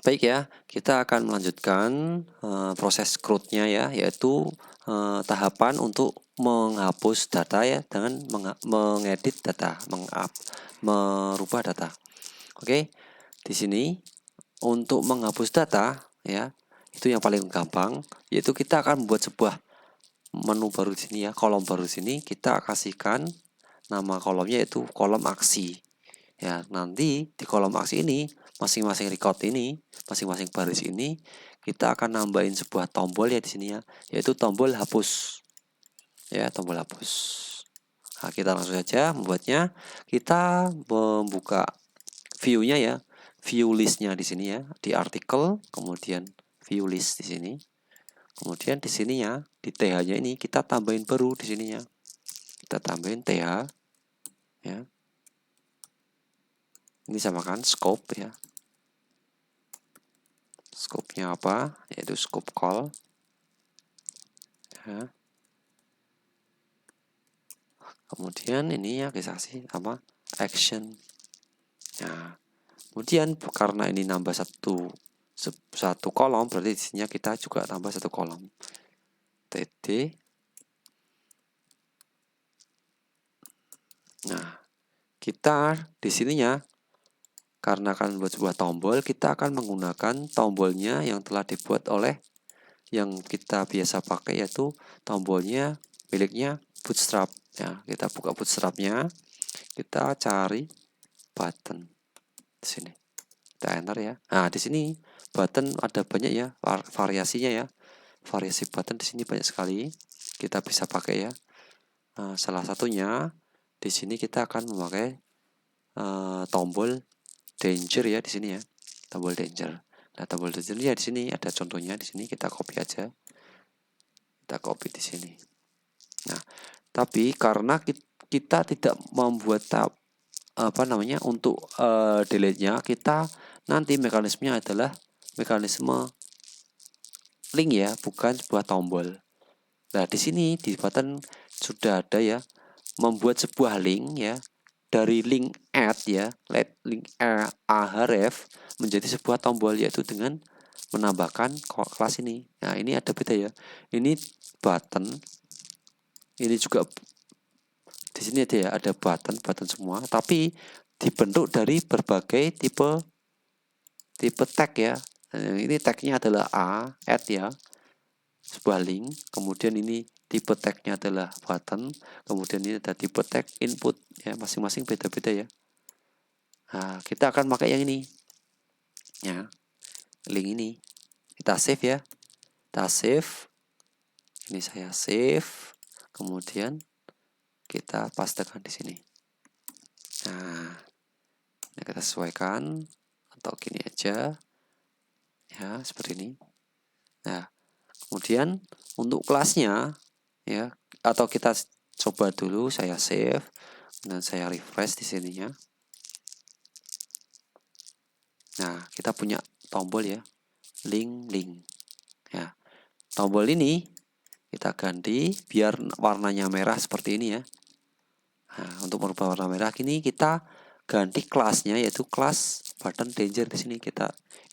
Baik ya, kita akan melanjutkan proses CRUD-nya ya, yaitu tahapan untuk menghapus data ya, dengan mengedit data, merubah data. Oke, di sini untuk menghapus data ya, itu yang paling gampang, yaitu kita akan membuat sebuah menu baru di sini ya, kolom baru di sini. Kita kasihkan nama kolomnya yaitu kolom aksi. Ya, nanti di kolom aksi ini, masing-masing record ini, masing-masing baris ini, kita akan nambahin sebuah tombol ya di sini ya, yaitu tombol hapus. Ya, tombol hapus. Nah, kita langsung saja membuatnya. Kita membuka view-nya ya, view list-nya di sini ya, di artikel, kemudian view list di sini. Kemudian di sininya, di TH-nya ini kita tambahin baru di sininya. Kita tambahin TH ya. Ini samakan scope ya. Scope-nya apa? Yaitu scope call. Ya. Kemudian ini ya kita kasih apa? Action. Nah, kemudian karena ini nambah satu kolom, berarti di sini kita juga tambah satu kolom. TD. Nah, kita di sininya karena akan membuat sebuah tombol, kita akan menggunakan tombolnya yang telah dibuat oleh yang kita biasa pakai, yaitu tombolnya miliknya Bootstrap ya. Kita buka Bootstrapnya, kita cari button di sini, kita enter ya. Nah, di sini button ada banyak ya variasinya ya, variasi button di sini banyak sekali, kita bisa pakai ya. Nah, salah satunya di sini kita akan memakai tombol danger ya di sini ya, tombol danger. Nah, tombol danger ya di sini ada contohnya, di sini kita copy aja, kita copy di sini. Nah, tapi karena kita tidak membuat untuk delete-nya, kita nanti mekanismenya adalah mekanisme link ya, bukan sebuah tombol. Nah, di sini di button sudah ada ya, membuat sebuah link ya, dari link add ya, link ahref menjadi sebuah tombol, yaitu dengan menambahkan kelas ini. Nah, ini ada beda ya. Ini button, ini juga di sini ada ya, ada button semua, tapi dibentuk dari berbagai tipe tag ya. Nah, ini tagnya adalah add ya, sebuah link. Kemudian ini tipe tagnya adalah button. Kemudian ini ada tipe tag input ya, masing-masing beda-beda ya. Nah, kita akan pakai yang ini ya, link ini. Kita save ya, kita save. Ini saya save, kemudian kita pastekan di sini. Nah, ini kita sesuaikan atau gini aja ya, seperti ini. Nah, kemudian untuk kelasnya ya, atau kita coba dulu, saya save dan saya refresh di sininya. Nah, kita punya tombol ya, link ya. Tombol ini kita ganti biar warnanya merah seperti ini ya. Nah, untuk merubah warna merah ini kita ganti kelasnya, yaitu kelas button danger di sini.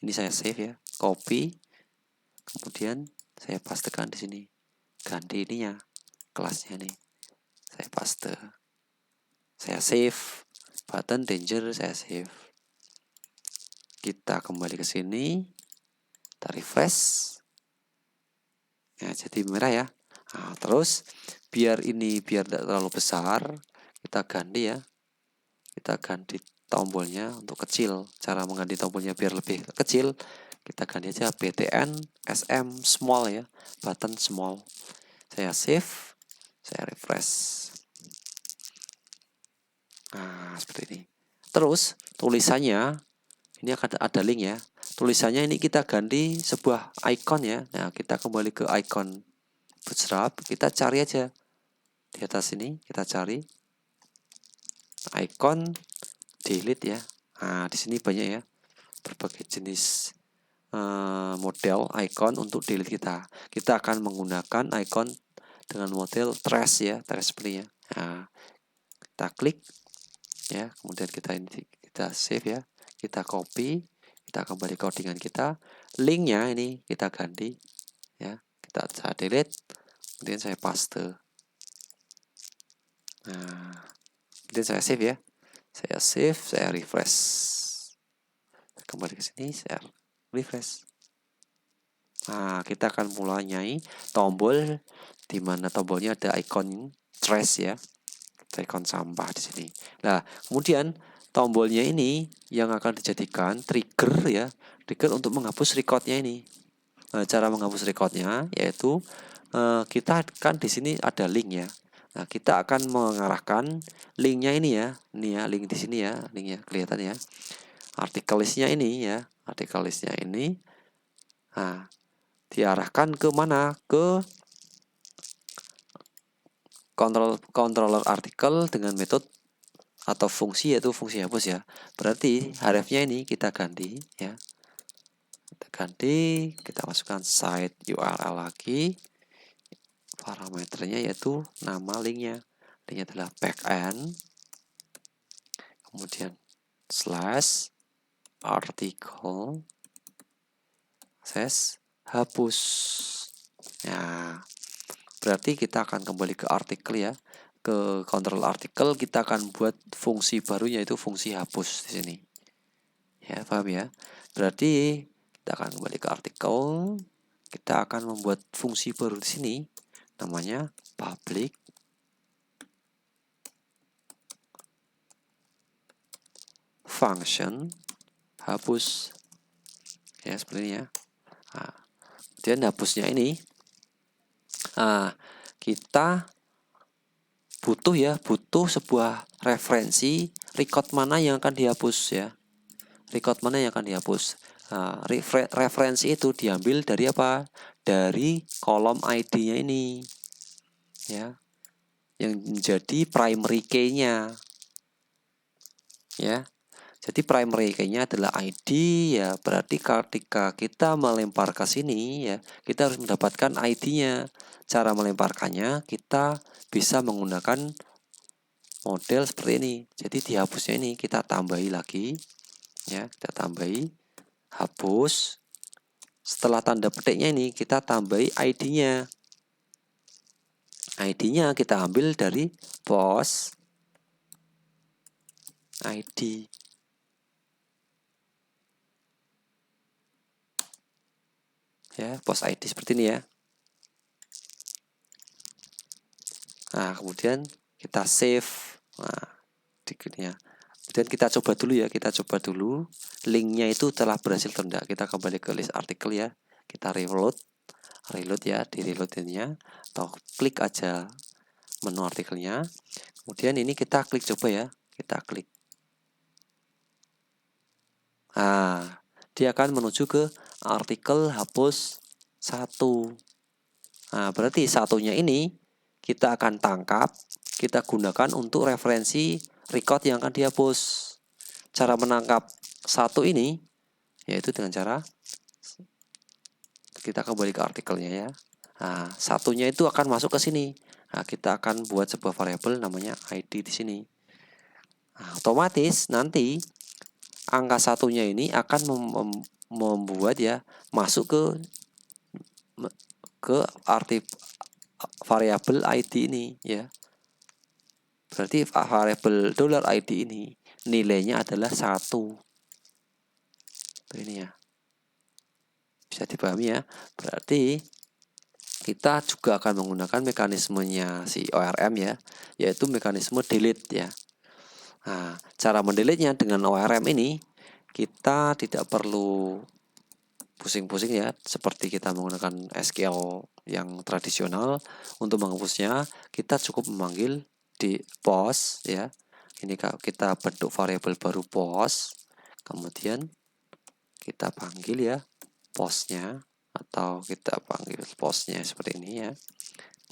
Ini saya save ya, copy, kemudian saya pastekan di sini. Ganti ininya, kelasnya nih, saya paste, saya save, button danger saya save. Kita kembali ke sini, kita refresh. Ya, jadi merah ya. Nah, terus biar tidak terlalu besar, kita ganti ya. Kita ganti tombolnya untuk kecil. Cara mengganti tombolnya biar lebih kecil, kita ganti aja btn sm small ya, button small. Saya save, saya refresh. Nah, seperti ini. Terus tulisannya ini akan ada link ya. Tulisannya ini kita ganti sebuah icon ya. Nah, kita kembali ke icon Bootstrap, kita cari aja di atas ini, kita cari icon delete ya. Nah, di sini banyak ya, berbagai jenis model icon untuk delete kita. Kita akan menggunakan icon dengan model trash ya, trash seperti ya. Nah, kita klik ya, kemudian kita save ya, kita copy, Kita kembali ke codingan kita. Linknya ini kita ganti ya. Saya delete, kemudian saya paste. Nah, kemudian saya save ya. Saya save, saya refresh. Kembali ke sini, saya refresh. Nah, kita akan mulai nyai tombol, di mana tombolnya ada ikon trash ya, ikon sampah di sini. Nah, kemudian tombolnya ini yang akan dijadikan trigger ya, trigger untuk menghapus recordnya ini. Nah, cara menghapus recordnya yaitu kita kan di sini ada link ya. Nah, kita akan mengarahkan linknya ini ya, link di sini ya, linknya kelihatan ya. Artikel listnya ini ya, artikel listnya ini. Nah, diarahkan ke mana? Ke controller artikel dengan metode atau fungsi, yaitu fungsi hapus ya. Berarti href-nya ini kita ganti ya. Kita ganti, kita masukkan site URL lagi. Parameternya yaitu nama linknya. Linknya adalah backend. Kemudian slash artikel hapus. Ya, berarti kita akan kembali ke artikel ya. Ke control artikel kita akan buat fungsi baru, yaitu fungsi hapus di sini. Ya, paham ya? Berarti kita akan kembali ke artikel. Kita akan membuat fungsi baru di sini, namanya public function hapus. Ya, seperti ini ya. Nah, kemudian hapusnya ini, kita butuh sebuah referensi record mana yang akan dihapus ya. Record mana yang akan dihapus. Nah, referensi itu diambil dari apa? Dari kolom ID-nya ini ya, yang menjadi primary key-nya ya. Jadi primary key-nya adalah ID ya, berarti ketika kita melempar ke sini ya, kita harus mendapatkan ID-nya. Cara melemparkannya kita bisa menggunakan model seperti ini. Jadi dihapusnya ini kita tambahi lagi ya, kita tambahi hapus. Setelah tanda petiknya ini kita tambahi ID-nya. ID-nya kita ambil dari post ID. Ya, post ID seperti ini ya. Nah, kemudian kita save. Nah, ya. Kemudian kita coba dulu ya, linknya itu telah berhasil atau tidak. Kita kembali ke list artikel ya, kita reload ya, di reload ininya, atau klik aja menu artikelnya. Kemudian ini kita klik coba ya, kita klik. Nah, dia akan menuju ke artikel hapus 1. Nah, berarti satunya ini kita akan tangkap, kita gunakan untuk referensi record yang akan dihapus. Cara menangkap satu ini yaitu dengan cara kita kembali ke artikelnya ya. Nah, satunya itu akan masuk ke sini. Nah, kita akan buat sebuah variabel namanya ID di sini. Nah, otomatis nanti angka satunya ini akan membuat ya masuk ke arti variabel ID ini ya. Berarti variabel $ID ini nilainya adalah 1. Ini ya. Bisa dipahami ya. Berarti kita juga akan menggunakan mekanismenya si ORM ya, yaitu mekanisme delete ya. Nah, cara mendelete-nya dengan ORM ini kita tidak perlu pusing-pusing ya, seperti kita menggunakan SQL yang tradisional. Untuk menghapusnya kita cukup memanggil di post ya. Ini kita bentuk variabel baru post, kemudian kita panggil ya postnya, atau kita panggil postnya seperti ini ya,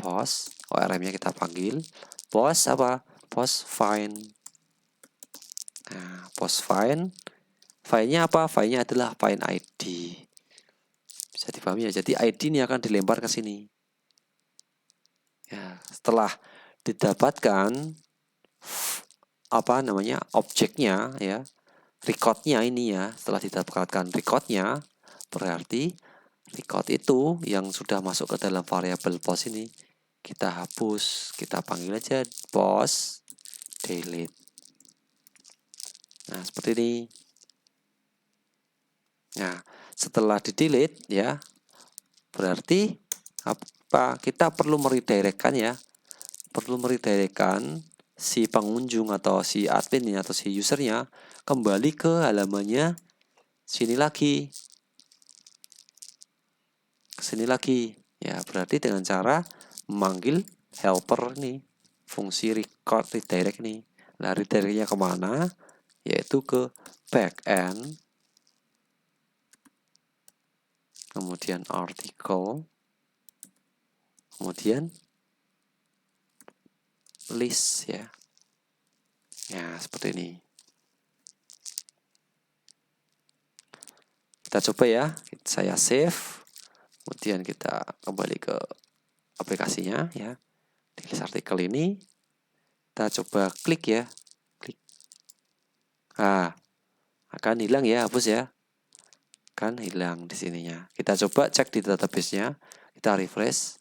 post. ORM-nya kita panggil post apa? Post find. Nah, post find, file-nya apa? File-nya adalah find ID. Bisa dipahami ya. Jadi ID ini akan dilempar ke sini. Ya, setelah didapatkan objeknya ya, recordnya ini ya, setelah didapatkan recordnya, berarti record itu yang sudah masuk ke dalam variabel post ini kita hapus, kita panggil aja post delete. Nah, seperti ini. Nah, setelah di delete ya, berarti apa? Kita perlu meredirectkan ya. Perlu meredirectkan si pengunjung atau si admin atau si usernya kembali ke halamannya sini lagi. Kesini lagi. Ya, berarti dengan cara memanggil helper nih, fungsi record redirect nih. Nah, redirectnya kemana? Yaitu ke backend, kemudian article, kemudian list ya. Ya, seperti ini. Kita coba ya. Saya save. Kemudian kita kembali ke aplikasinya ya. Di list artikel ini kita coba klik ya. Klik. Nah, akan hilang ya, hapus ya. Kan hilang di sininya. Kita coba cek di database-nya. Kita refresh.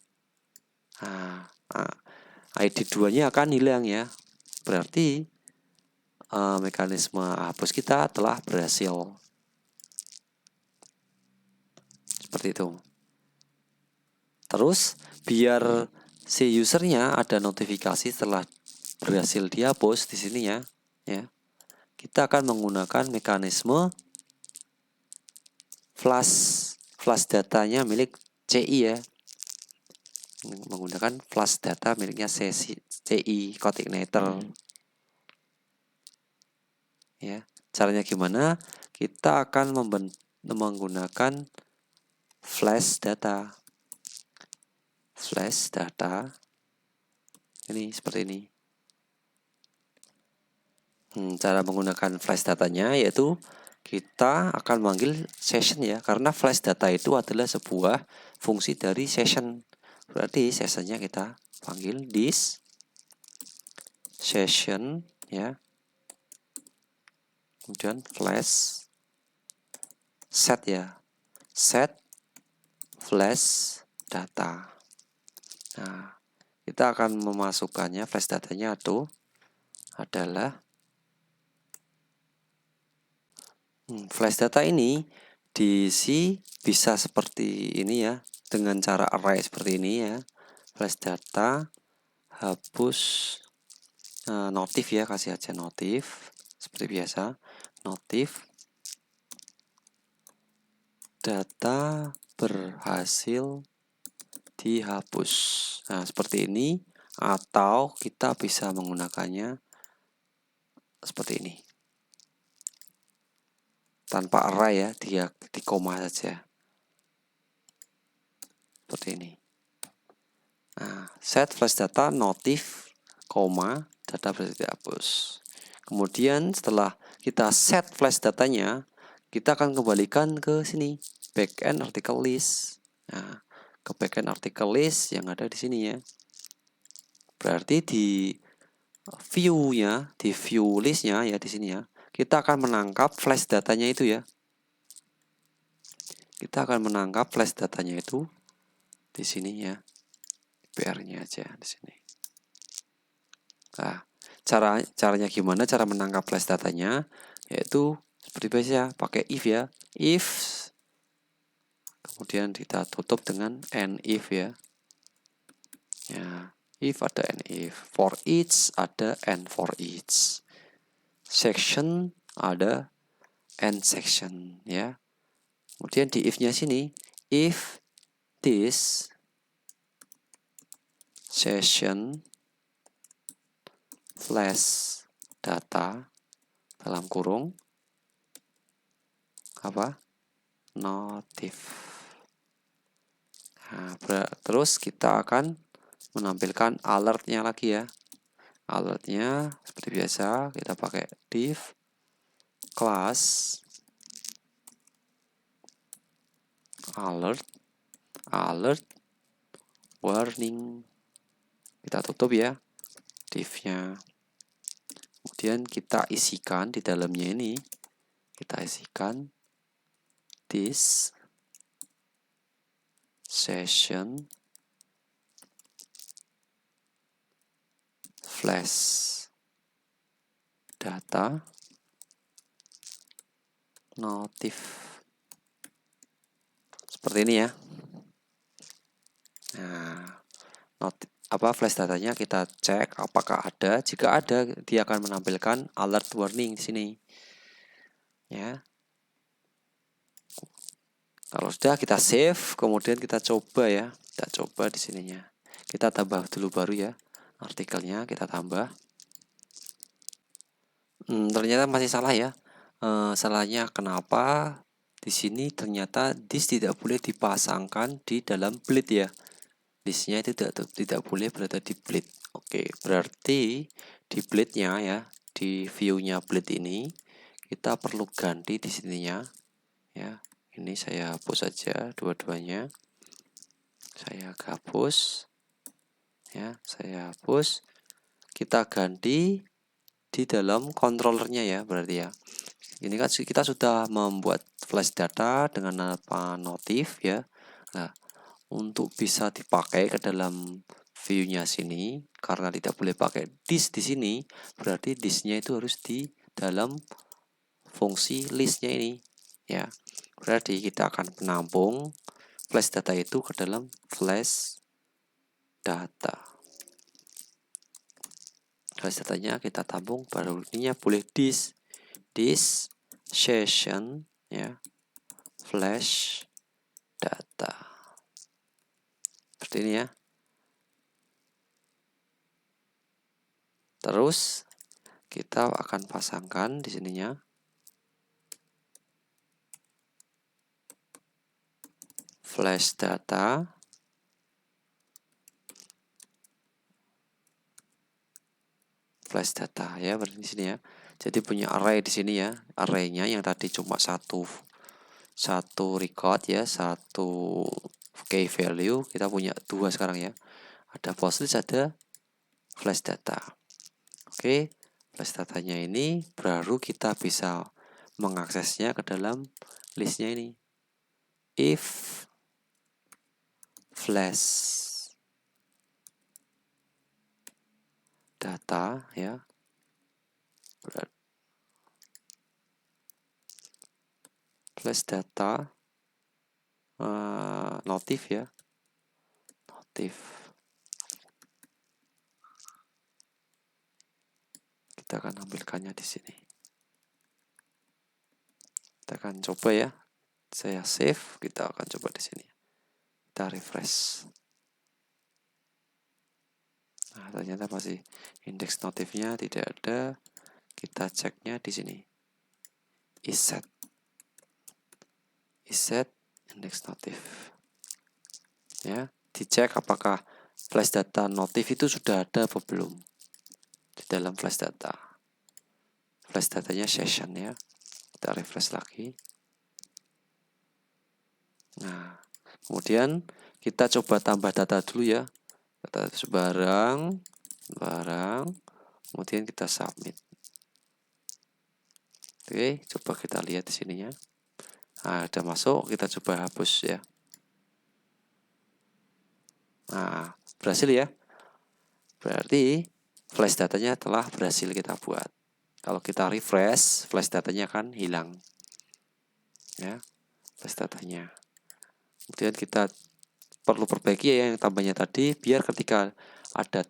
Nah, ID 2-nya akan hilang ya. Berarti mekanisme hapus kita telah berhasil. Seperti itu. Terus biar si usernya ada notifikasi setelah berhasil dihapus di sini ya. Kita akan menggunakan mekanisme flash datanya milik CI ya. Menggunakan flash data miliknya CI Coordinator. Ya, caranya gimana? Kita akan menggunakan flash data. Flash data ini seperti ini. Cara menggunakan flash datanya yaitu kita akan manggil session ya, karena flash data itu adalah sebuah fungsi dari session. Berarti sessionnya kita panggil this session ya. Kemudian flash set ya. Set flash data. Nah, kita akan memasukkannya flash datanya itu adalah flash data ini diisi bisa seperti ini ya, dengan cara array seperti ini ya. Flash data hapus notif ya, kasih aja notif seperti biasa. Notif data berhasil dihapus. Nah, seperti ini, atau kita bisa menggunakannya seperti ini. Tanpa array ya, dia di koma saja. Seperti ini. Nah, set flash data notif, koma, data berhasil dihapus. Kemudian setelah kita set flash datanya, kita akan kembalikan ke sini, backend article list. Nah, ke backend article list yang ada di sini ya. Berarti di view-nya, di view list-nya ya di sini ya, kita akan menangkap flash datanya itu ya. Kita akan menangkap flash datanya itu di sini ya. PR-nya aja di sini. Nah, caranya gimana cara menangkap flash datanya? Yaitu seperti biasa pakai if ya. If kemudian kita tutup dengan and if ya. Ya, if ada and if. For each ada and for each. Section ada and section ya. Kemudian di if-nya sini, if this session flash data dalam kurung apa? Notif. Nah, terus kita akan menampilkan alertnya lagi ya. Alertnya seperti biasa kita pakai div class alert warning. Kita tutup ya div-nya. Kemudian kita isikan di dalamnya ini kita isikan this session flash data notif. Seperti ini ya. Nah, flash datanya kita cek apakah ada. Jika ada, dia akan menampilkan alert warning di sini. Ya. Kalau sudah kita save, kemudian kita coba ya. Kita coba di sininya. Kita tambah dulu baru ya. Artikelnya kita tambah. Ternyata masih salah ya. Salahnya kenapa? Di sini ternyata this tidak boleh dipasangkan di dalam bleed ya. Listnya itu tidak boleh berada di bleed. Oke, berarti di bleednya ya, di view-nya bleed ini kita perlu ganti di sininya ya. Ini saya hapus saja dua-duanya. Saya hapus ya, saya hapus. Kita ganti di dalam controllernya ya, berarti ya. Ini kan kita sudah membuat flash data dengan apa notif ya. Nah, untuk bisa dipakai ke dalam view-nya sini, karena tidak boleh pakai disk di sini, berarti disknya itu harus di dalam fungsi listnya ini ya. Berarti kita akan menampung flash data itu ke dalam flash data. Flash datanya kita tampung, baru ininya boleh disk session ya, flash data. Seperti ini ya. Terus kita akan pasangkan di sininya flash data ya, berarti di sini ya. Jadi punya array di sini ya. Arraynya yang tadi cuma satu record ya, satu key value, kita punya dua sekarang ya. Ada post list, ada flash data. Oke, flash datanya ini baru kita bisa mengaksesnya ke dalam listnya ini. If flash data ya, flash data notif ya, notif. Kita akan ambilkannya di sini. Kita akan coba ya. Saya save, kita akan coba di sini. Kita refresh. Nah, ternyata masih indeks notifnya tidak ada. Kita ceknya di sini. Is set indeks notif. Ya, dicek apakah flash data notif itu sudah ada apa belum di dalam flash data. Flash datanya session ya. Kita refresh lagi. Nah, kemudian kita coba tambah data dulu ya. Data barang, kemudian kita submit. Oke, coba kita lihat di sininya. Nah, ada masuk, kita coba hapus ya. Nah, berhasil ya. Berarti flash datanya telah berhasil kita buat. Kalau kita refresh, flash datanya akan hilang. Ya, flash datanya. Kemudian kita perlu perbaiki ya yang tambahnya tadi, biar ketika ada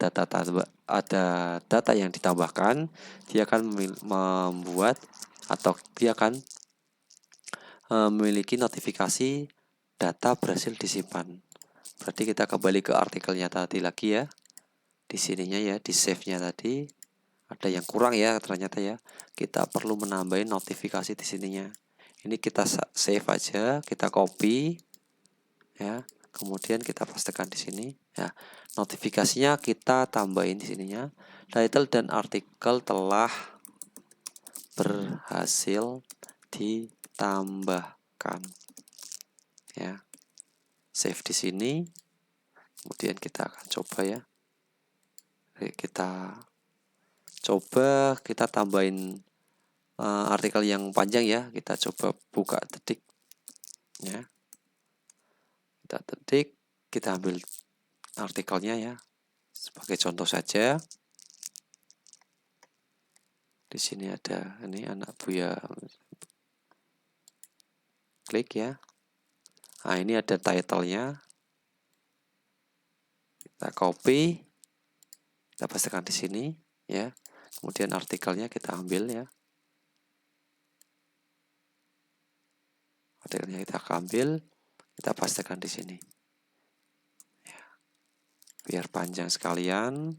data yang ditambahkan, dia akan membuat atau dia akan memiliki notifikasi data berhasil disimpan. Berarti kita kembali ke artikelnya tadi lagi ya. Di sininya ya, di save-nya tadi ada yang kurang ya ternyata ya. Kita perlu menambahin notifikasi di sininya. Ini kita save aja, kita copy ya. Kemudian kita pastekan di sini ya. Notifikasinya kita tambahin di sininya. Title dan artikel telah berhasil ditambahkan. Ya. Save di sini. Kemudian kita akan coba ya. Kita coba kita tambahin artikel yang panjang ya. Kita coba buka ketik ya. Kita ketik, kita ambil artikelnya ya. Sebagai contoh saja. Di sini ada ini anak Buya. Klik ya. Nah, ini ada title-nya. Kita copy, kita pastikan di sini ya. Kemudian artikelnya kita ambil ya. Artikelnya kita ambil, kita pastikan di sini. Ya. Biar panjang sekalian.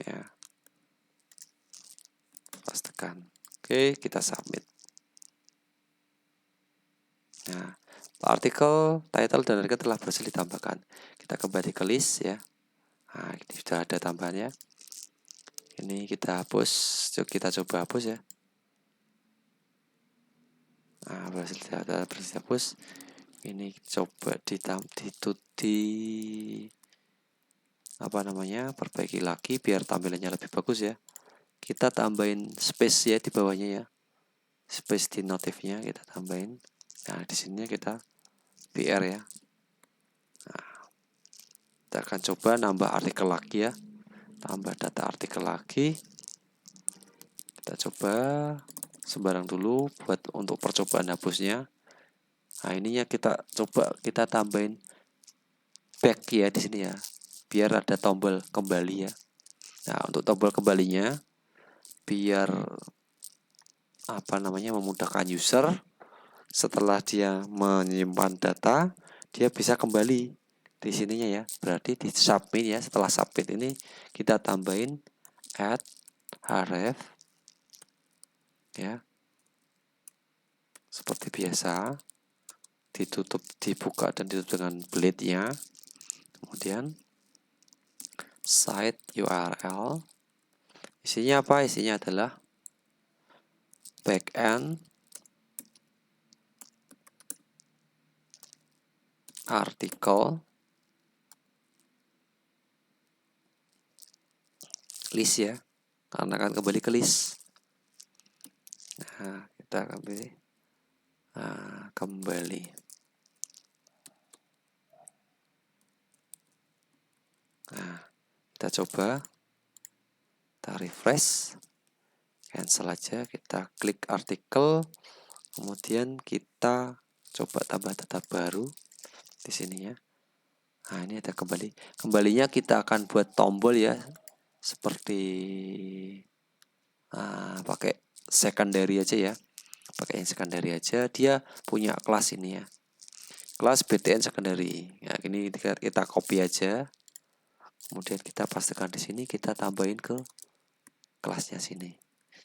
Ya. Pastikan. Oke, kita submit. Nah, artikel, title, dan artikel telah berhasil ditambahkan. Kita kembali ke list ya. Nah, ini sudah ada tambahannya. Ini kita hapus. Kita coba hapus ya. Nah, berhasil dihapus. Ini coba perbaiki lagi biar tampilannya lebih bagus ya. Kita tambahin space ya di bawahnya ya. Space di notifnya kita tambahin. Nah, di sini kita BR ya. Nah, kita akan coba nambah artikel lagi ya. Tambah data artikel lagi. Kita coba sembarang dulu buat untuk percobaan hapusnya. Nah, ininya kita coba kita tambahin back ya di sini ya. Biar ada tombol kembali ya. Nah, untuk tombol kembalinya biar memudahkan user setelah dia menyimpan data, dia bisa kembali di sininya ya. Berarti di submit ya. Setelah submit ini kita tambahin add href ya. Seperti biasa, dibuka dan ditutup dengan blade-nya. Kemudian site URL. Isinya apa? Isinya adalah backend artikel list ya. Karena akan kembali ke list. Nah, kita kembali. Nah, kita coba. Kita refresh. Cancel aja. Kita klik artikel. Kemudian kita coba tambah data baru di sini ya. Nah, ini ada kembali. Kembalinya kita akan buat tombol ya. Seperti pakai secondary aja ya. Pakai yang secondary aja. Dia punya kelas ini ya. Kelas BTN secondary. Nah, ini kita copy aja. Kemudian kita pastikan di sini, kita tambahin ke kelasnya sini.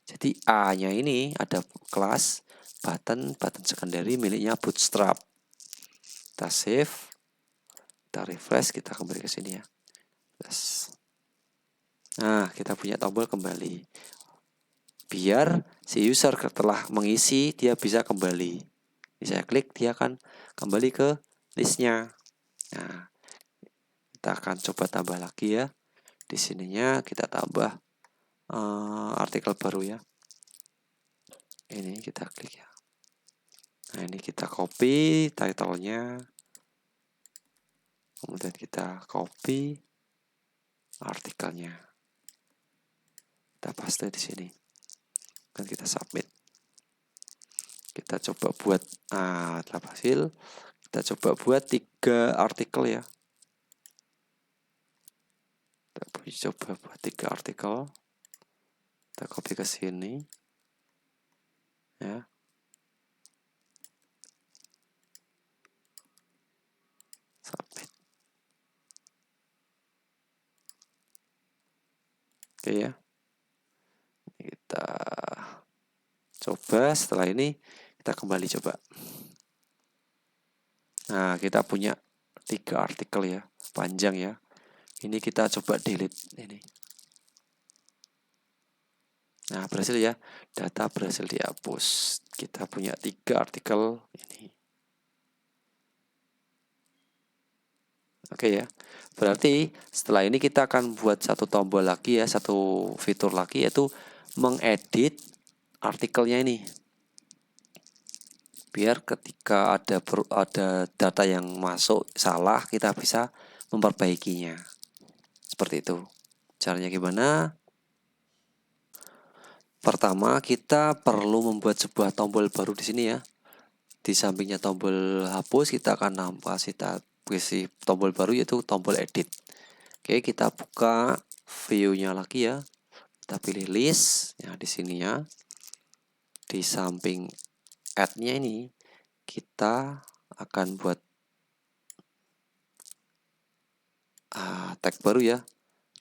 Jadi A-nya ini ada kelas button secondary miliknya Bootstrap. Kita save, kita refresh, kita kembali ke sini ya. Nah, kita punya tombol kembali. Biar si user setelah mengisi dia bisa kembali. Bisa klik, dia akan kembali ke listnya. Nah, kita akan coba tambah lagi ya. Di sininya kita tambah artikel baru ya. Ini kita klik ya. Nah, ini kita copy title-nya. Kemudian kita copy artikelnya. Kita paste di sini. Dan kita submit. Kita coba buat telah hasil. Kita coba buat 3 artikel ya. Kita coba buat 3 artikel. Kita copy ke sini. Ya. Submit. Oke ya. Kita coba setelah ini kita kembali coba. Nah, kita punya 3 artikel ya, panjang ya. Ini kita coba delete ini. Nah, berhasil ya. Data berhasil dihapus. Kita punya 3 artikel ini. Oke ya. Berarti setelah ini kita akan buat satu tombol lagi ya, satu fitur lagi yaitu mengedit artikelnya ini, biar ketika ada data yang masuk salah, kita bisa memperbaikinya. Seperti itu. Caranya gimana? Pertama, kita perlu membuat sebuah tombol baru di sini ya. Di sampingnya tombol hapus, kita akan kasih tombol baru, yaitu tombol edit. Oke, kita buka view-nya lagi ya. Kita pilih list. Ya, di sini ya. Di samping add-nya ini, kita akan buat tag baru ya,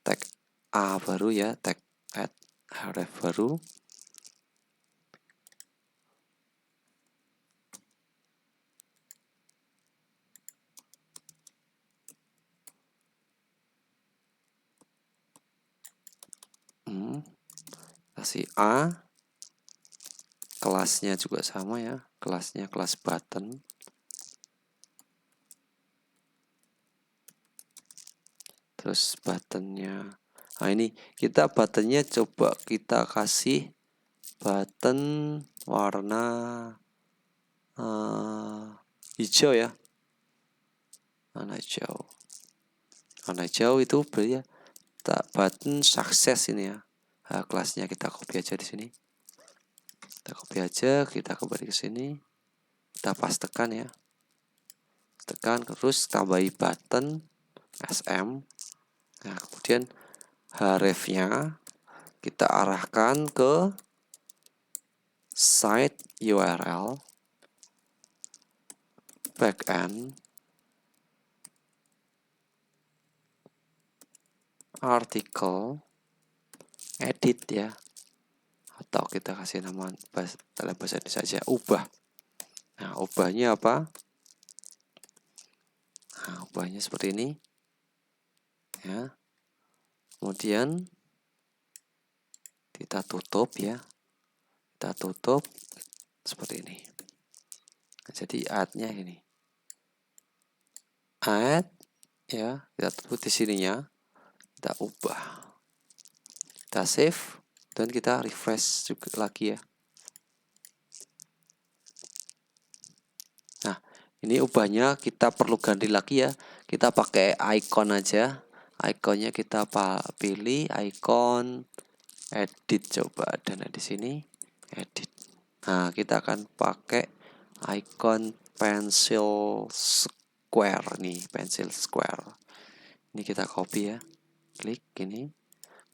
tag A baru ya, tag add href baru. Kasih A, kelasnya juga sama ya, kelasnya kelas button. Terus buttonnya, nah ini kita buttonnya coba kita kasih button warna hijau ya, warna hijau. Warna hijau itu berarti ya button sukses ini ya. Nah, kelasnya kita copy aja di sini. Kita copy aja, kita kembali ke sini, kita pastekan ya, tekan terus tambahi button SM. Nah, kemudian hrefnya kita arahkan ke site URL backend artikel edit ya, atau kita kasih nama dalam bahasa Indonesia saja ubah. Nah, ubahnya apa? Nah, ubahnya seperti ini ya. Kemudian kita tutup ya, kita tutup seperti ini. Jadi add-nya ini, add ya, kita tutup di sininya, kita ubah, kita save dan kita refresh juga lagi ya. Nah, ini ubahnya kita perlu ganti lagi ya, kita pakai icon aja, ikonnya kita pilih icon edit, coba dan di sini edit. Nah, kita akan pakai icon pencil square nih, pencil square. Ini kita copy ya, klik ini.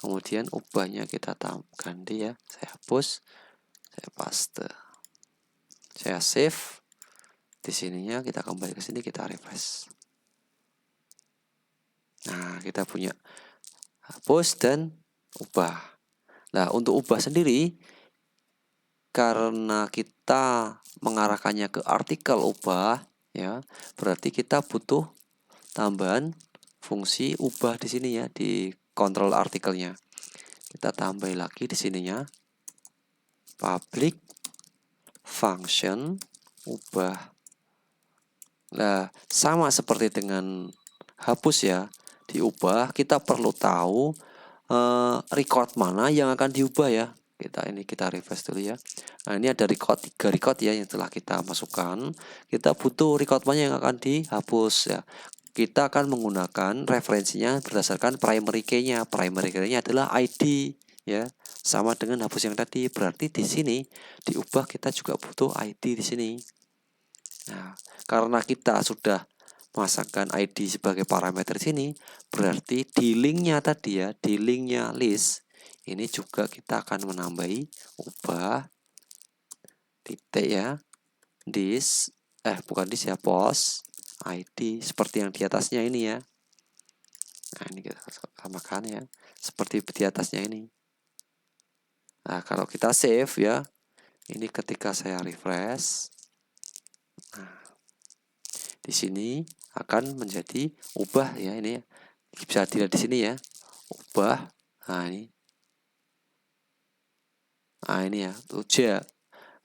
Kemudian ubahnya kita ganti ya, saya hapus, saya paste, saya save. Di sininya kita kembali ke sini, kita refresh. Nah, kita punya hapus dan ubah. Nah, untuk ubah sendiri, karena kita mengarahkannya ke artikel ubah ya, berarti kita butuh tambahan fungsi ubah di sini ya, di kontrol artikelnya. Kita tambahin lagi di sininya, public function ubah. Nah, sama seperti dengan hapus ya, diubah kita perlu tahu record mana yang akan diubah ya. Kita refresh dulu ya. Nah, ini ada 3 record ya yang telah kita masukkan. Kita butuh record mana yang akan dihapus ya. Kita akan menggunakan referensinya berdasarkan primary key-nya. Primary key-nya adalah ID ya. Sama dengan hapus yang tadi. Berarti di sini diubah kita juga butuh ID di sini. Nah, karena kita sudah memasangkan ID sebagai parameter sini, berarti di linknya tadi ya, di linknya list, ini juga kita akan menambahi ubah titik ya, bukan this ya, post ID seperti yang di atasnya ini ya. Nah, ini kita samakan ya, seperti di atasnya ini. Nah, kalau kita save ya, ini ketika saya refresh, nah, di sini akan menjadi ubah ya, ini bisa dilihat di sini ya, ubah. Nah, ini ya 7 ya,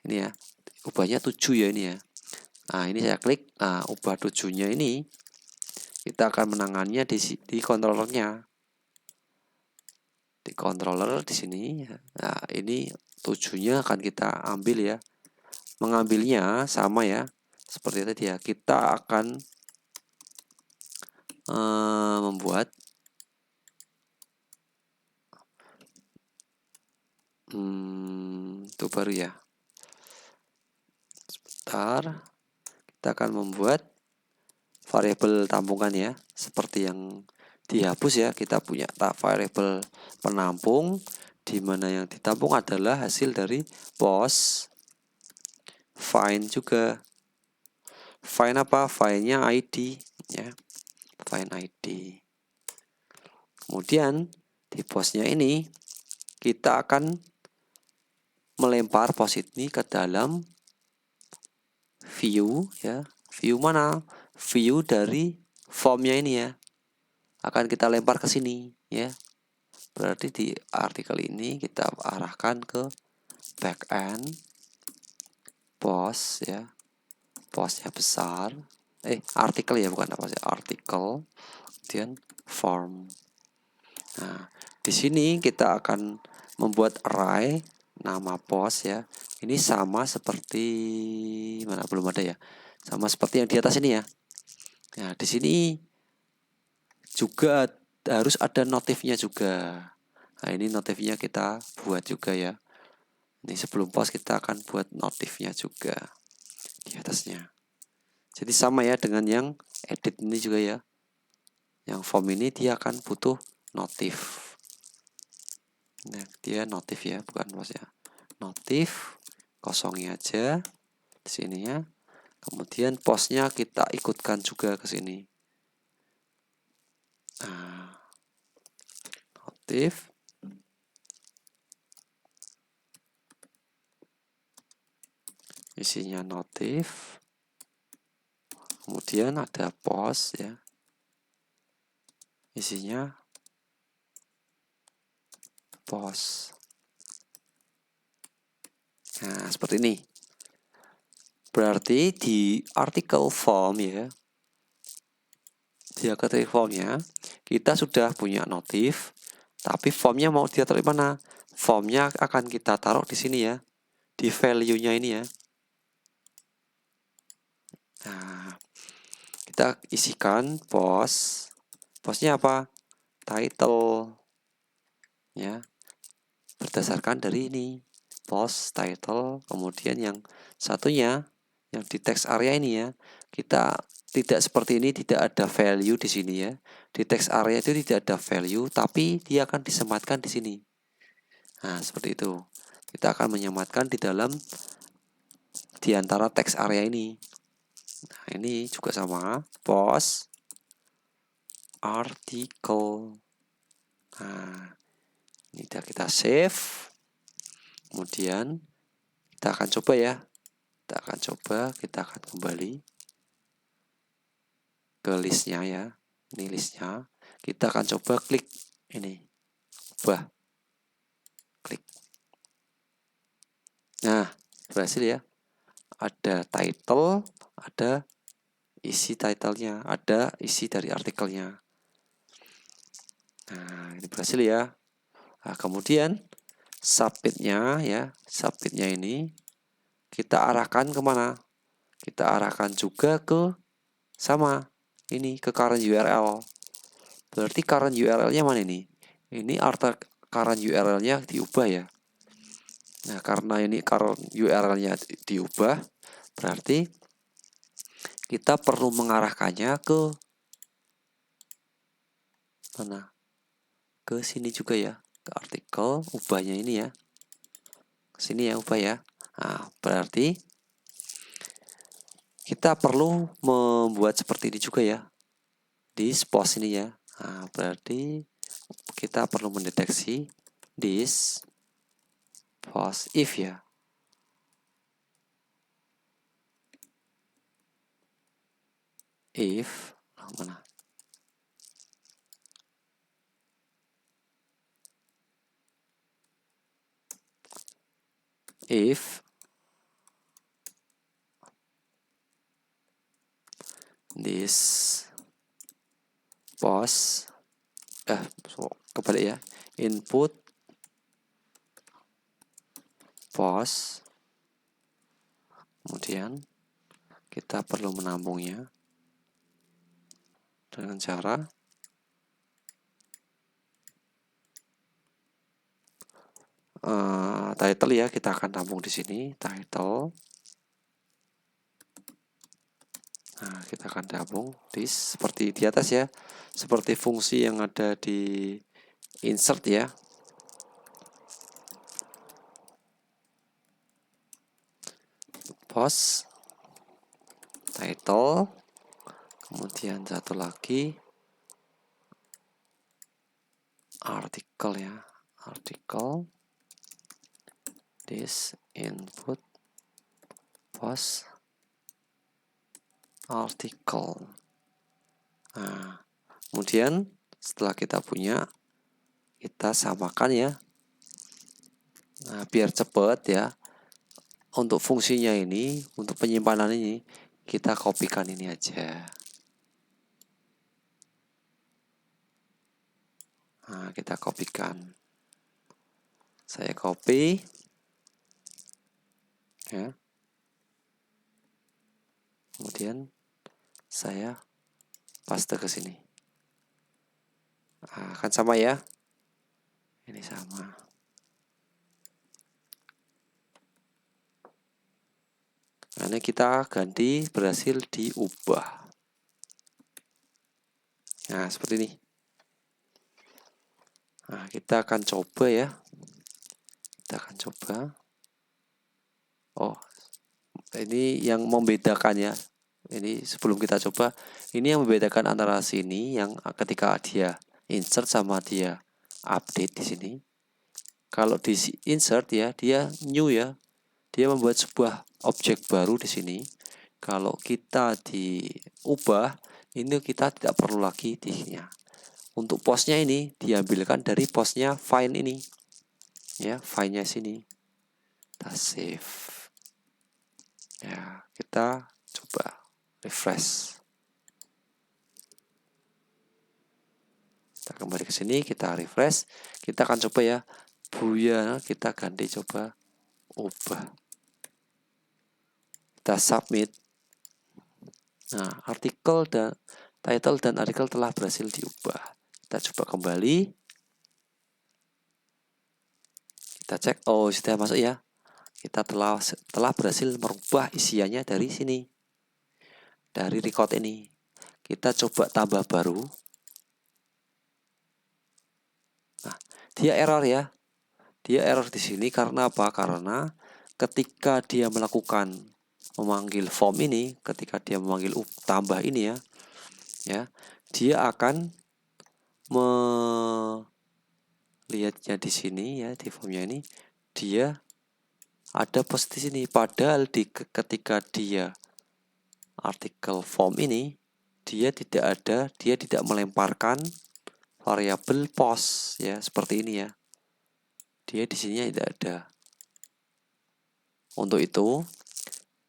ini ya ubahnya 7 ya ini ya. Nah, ini saya klik, nah ubah 7-nya ini kita akan menangannya di controllernya. di controller di sini. Nah, ini 7-nya akan kita ambil ya. Mengambilnya sama ya, seperti tadi ya. Kita akan membuat itu baru ya. Sebentar, kita akan membuat variabel tampungan ya, seperti yang dihapus ya. Kita punya variabel penampung, di mana yang ditampung adalah hasil dari post find juga. Find apa? Findnya ID ya, find ID. Kemudian di postnya ini kita akan melempar post ini ke dalam view ya. View mana? View dari formnya ini ya. Akan kita lempar ke sini ya. Berarti di artikel ini kita arahkan ke backend post ya. Postnya besar. Artikel ya, bukan apa sih, artikel. Kemudian form. Nah, di sini kita akan membuat array nama post ya. Ini sama seperti mana, belum ada ya. Sama seperti yang di atas ini ya. Nah, di sini juga harus ada notifnya juga. Nah, ini notifnya kita buat juga ya. Ini sebelum post kita akan buat notifnya juga di atasnya. Jadi sama ya dengan yang edit ini juga ya. Yang form ini dia akan butuh notif. Nah, dia notif ya, bukan post ya. Notif kosongnya aja di sini ya. Kemudian postnya kita ikutkan juga ke sini. Nah, notif. Isinya notif. Kemudian ada post ya. Isinya post. Nah, seperti ini. Berarti di artikel form ya, di artikel formnya kita sudah punya notif, tapi formnya mau dia taruh di mana? Formnya akan kita taruh di sini ya, di value-nya ini ya. Nah, kita isikan post. Postnya apa? Title ya, berdasarkan dari ini post title. Kemudian yang satunya yang di text area ini ya, kita tidak seperti ini, tidak ada value di sini ya. Di text area itu tidak ada value, tapi dia akan disematkan di sini. Nah, seperti itu. Kita akan menyematkan di dalam di antara text area ini. Nah, ini juga sama, post article. Nah, ini sudah kita save. Kemudian kita akan coba ya. Kita akan kembali ke listnya ya. Ini listnya. Kita akan coba klik ini. Ubah. Klik. Nah, berhasil ya. Ada title, ada isi titlenya, ada isi dari artikelnya. Nah, ini berhasil ya. Nah, kemudian submit-nya ya. Submit-nya ini kita arahkan kemana? Kita arahkan juga ke sama ini, ke current URL. Berarti current URL-nya mana ini? Ini current URL-nya diubah ya. Nah, karena ini current URL-nya diubah, berarti kita perlu mengarahkannya ke mana? Ke sini juga ya, ke artikel, ubahnya ini ya. Ke sini ya, ubah ya. Nah, berarti kita perlu membuat seperti ini juga ya. Di post ini ya. Nah, berarti kita perlu mendeteksi this post if ya. If mana? If this post kebalik ya. input post, kemudian kita perlu menampungnya dengan cara title ya, kita akan tampung di sini title. Nah, kita akan tampung di seperti di atas ya, seperti fungsi yang ada di insert ya. Post title, kemudian satu lagi artikel ya, artikel this input post article. Nah, kemudian setelah kita punya, kita samakan ya. Nah, biar cepat ya, untuk fungsinya ini, untuk penyimpanan ini, kita kopikan ini aja. Nah, kita kopikan. Saya copy ya. Kemudian saya paste ke sini. Nah, kan sama ya. Ini sama. Karena kita ganti berhasil diubah. Nah, seperti ini. Nah, kita akan coba ya. Kita akan coba. Oh, ini yang membedakan ya. Ini sebelum kita coba, ini yang membedakan antara sini yang ketika dia insert sama dia update di sini. Kalau di insert ya, dia new ya. Dia membuat sebuah objek baru di sini. Kalau kita diubah, ini kita tidak perlu lagi di-nya. Untuk postnya ini diambilkan dari postnya find ini. Ya, find-nya sini. Kita save. Ya, kita coba refresh. Kita kembali ke sini, kita refresh. Kita akan coba ya. Buya, kita ganti coba ubah. Kita submit. Nah, artikel dan title dan artikel telah berhasil diubah. Kita coba kembali. Kita cek, oh sudah masuk ya. Kita telah berhasil merubah isiannya dari sini. Dari record ini. Kita coba tambah baru. Nah, dia error ya. Dia error di sini karena apa? Karena ketika dia memanggil form ini, ketika dia memanggil tambah ini ya, dia akan melihatnya di sini ya, di formnya ini dia ada post di sini. Padahal ketika dia artikel form ini dia tidak melemparkan variabel post ya, seperti ini ya. Dia di sini tidak ada. Untuk itu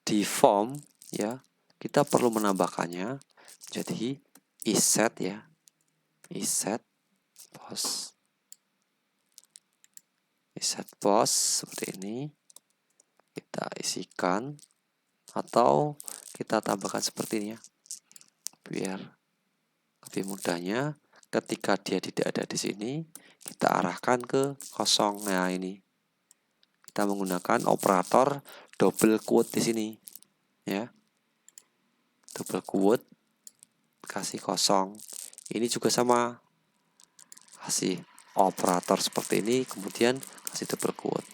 di form ya, kita perlu menambahkannya jadi isset ya. Isset post. Isset post seperti ini. Kita isikan atau kita tambahkan seperti ini ya. Biar lebih mudahnya, ketika dia tidak ada di sini, kita arahkan ke kosong. Nah, ini. Kita menggunakan operator double quote di sini. Ya. Double quote kasih kosong. Ini juga sama. Kasih operator seperti ini, kemudian kasih double quote.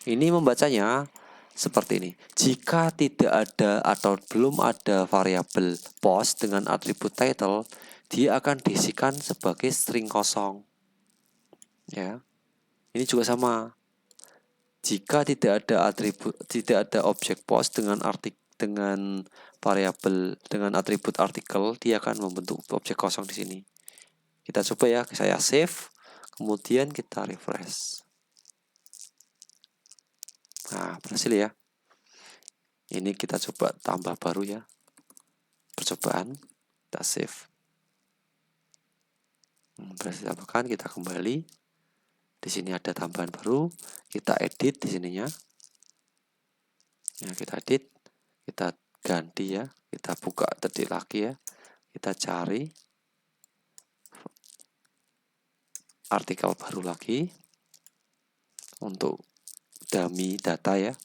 Ini membacanya seperti ini. Jika tidak ada atau belum ada variabel post dengan atribut title, dia akan diisikan sebagai string kosong. Ya. Ini juga sama. Jika tidak ada objek post dengan variabel dengan atribut artikel, dia akan membentuk objek kosong di sini. Kita coba ya, saya save, kemudian kita refresh. Nah, berhasil ya. Ini kita coba tambah baru ya. Percobaan, kita save. Berhasil tambahkan, kita kembali. Di sini ada tambahan baru, kita edit di sininya. Ya, kita edit, kita ganti ya, kita buka tadi lagi ya. Kita cari artikel baru lagi untuk dummy data ya.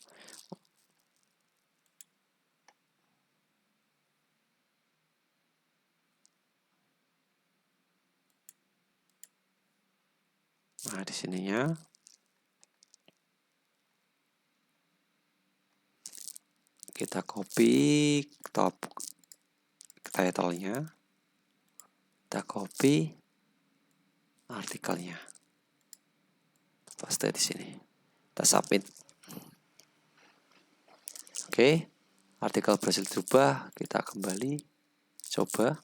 Nah, di sininya kita copy top title-nya, kita copy artikelnya, paste di sini, kita submit. Oke, artikel berhasil dirubah, kita kembali coba.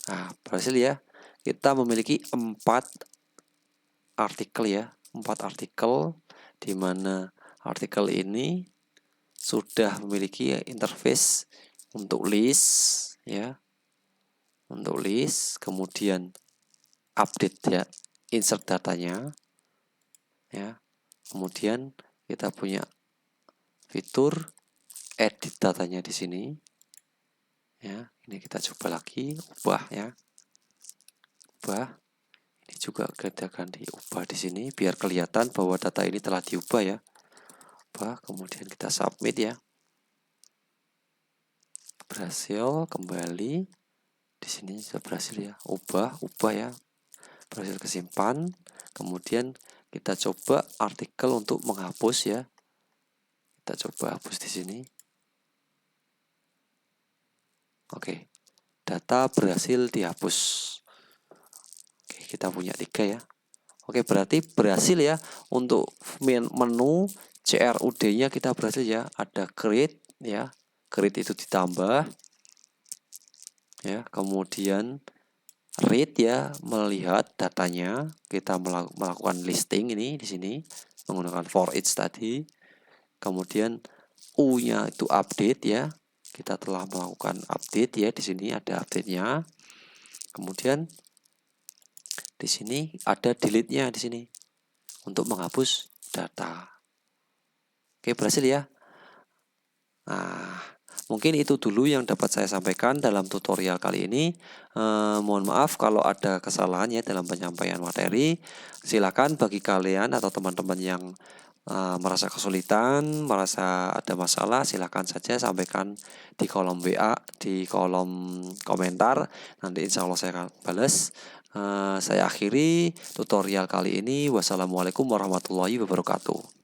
Nah, berhasil ya. Kita memiliki 4 artikel ya, 4 artikel, di mana artikel ini sudah memiliki interface untuk list ya, untuk list, kemudian update ya, insert datanya ya, kemudian kita punya fitur edit datanya di sini ya. Ini kita coba lagi, ubah ya, ubah. Ini juga kita akan diubah di sini biar kelihatan bahwa data ini telah diubah ya. Ubah, kemudian kita submit ya. Berhasil, kembali. Di sini sudah berhasil ya. Ubah ya. Berhasil kesimpan. Kemudian kita coba artikel untuk menghapus ya. Kita coba hapus di sini. Oke. Data berhasil dihapus. Oke, kita punya 3 ya. Oke, berarti berhasil ya untuk menu CRUD-nya kita berhasil ya. Ada create ya. Create itu ditambah ya. Kemudian read ya, melihat datanya. Kita melakukan listing ini di sini menggunakan for each tadi. Kemudian U-nya itu update ya. Kita telah melakukan update ya, di sini ada update-nya. Kemudian di sini ada delete-nya di sini untuk menghapus data. Oke, berhasil ya. Nah, mungkin itu dulu yang dapat saya sampaikan dalam tutorial kali ini. Mohon maaf kalau ada kesalahan ya dalam penyampaian materi. Silakan bagi kalian atau teman-teman yang merasa kesulitan, merasa ada masalah, silakan saja sampaikan di kolom WA, di kolom komentar. Nanti insya Allah saya akan balas. Saya akhiri tutorial kali ini. Wassalamualaikum warahmatullahi wabarakatuh.